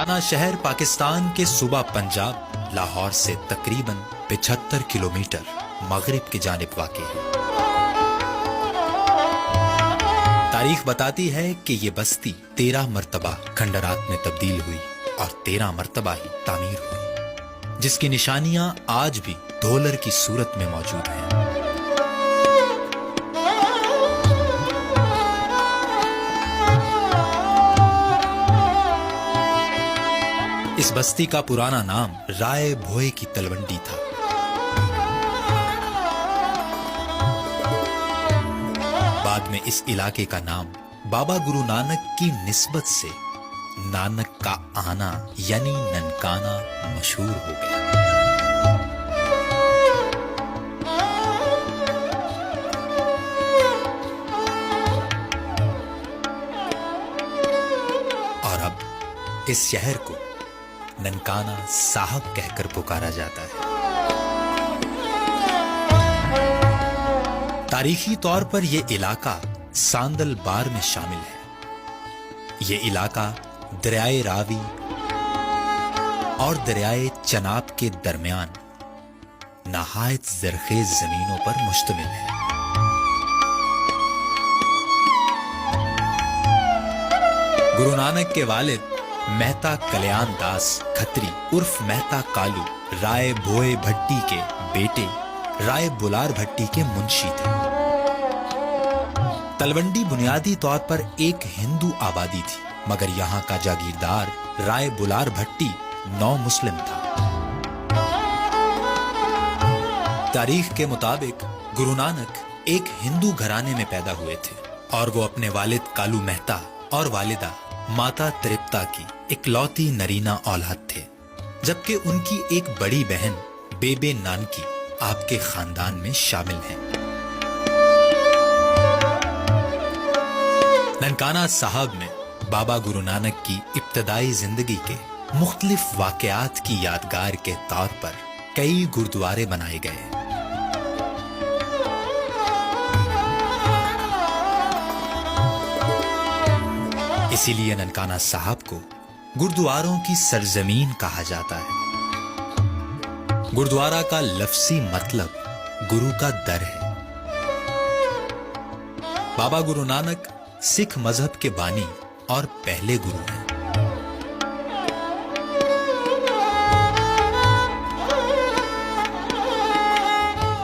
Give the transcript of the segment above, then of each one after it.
ننکانہ شہر پاکستان کے صوبہ پنجاب لاہور سے تقریباً 75 کلومیٹر مغرب کی جانب واقع ہے۔ تاریخ بتاتی ہے کہ یہ بستی 13 مرتبہ کھنڈرات میں تبدیل ہوئی اور 13 مرتبہ ہی تعمیر ہوئی، جس کی نشانیاں آج بھی ڈھولر کی صورت میں موجود ہیں۔ اس بستی کا پرانا نام رائے بھوئے کی تلونڈی تھا۔ بعد میں اس علاقے کا نام بابا گرو نانک کی نسبت سے نانک کا آنا یعنی ننکانہ مشہور ہو گیا۔ اور اب اس شہر کو ننکانہ صاحب کہہ کر پکارا جاتا ہے۔ تاریخی طور پر یہ علاقہ ساندل بار میں شامل ہے۔ یہ علاقہ دریائے راوی اور دریائے چناب کے درمیان نہایت زرخیز زمینوں پر مشتمل ہے۔ گرو نانک کے والد مہتا کلیان داس کھتری عرف مہتا کالو رائے بھوئے بھٹی کے بیٹے رائے بلار بھٹی کے منشی تھے۔ تلونڈی بنیادی طور پر ایک ہندو آبادی تھی، مگر یہاں کا جاگیردار رائے بلار بھٹی نو مسلم تھا۔ تاریخ کے مطابق گرو نانک ایک ہندو گھرانے میں پیدا ہوئے تھے اور وہ اپنے والد کالو مہتا اور والدہ ماتا ترپتا کی اکلوتی نرینہ اولاد تھے، جبکہ ان کی ایک بڑی بہن بیبے نانکی آپ کے خاندان میں شامل ہیں۔ ننکانہ صاحب میں بابا گرو نانک کی ابتدائی زندگی کے مختلف واقعات کی یادگار کے طور پر کئی گردوارے بنائے گئے۔ اسی لیے ننکانہ صاحب کو گردواروں کی سرزمین کہا جاتا ہے۔ گردوارہ کا لفظی مطلب گرو کا در ہے۔ بابا گرو نانک سکھ مذہب کے بانی اور پہلے گرو ہیں۔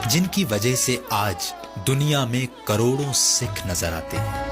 جن کی وجہ سے آج دنیا میں کروڑوں سکھ نظر آتے ہیں۔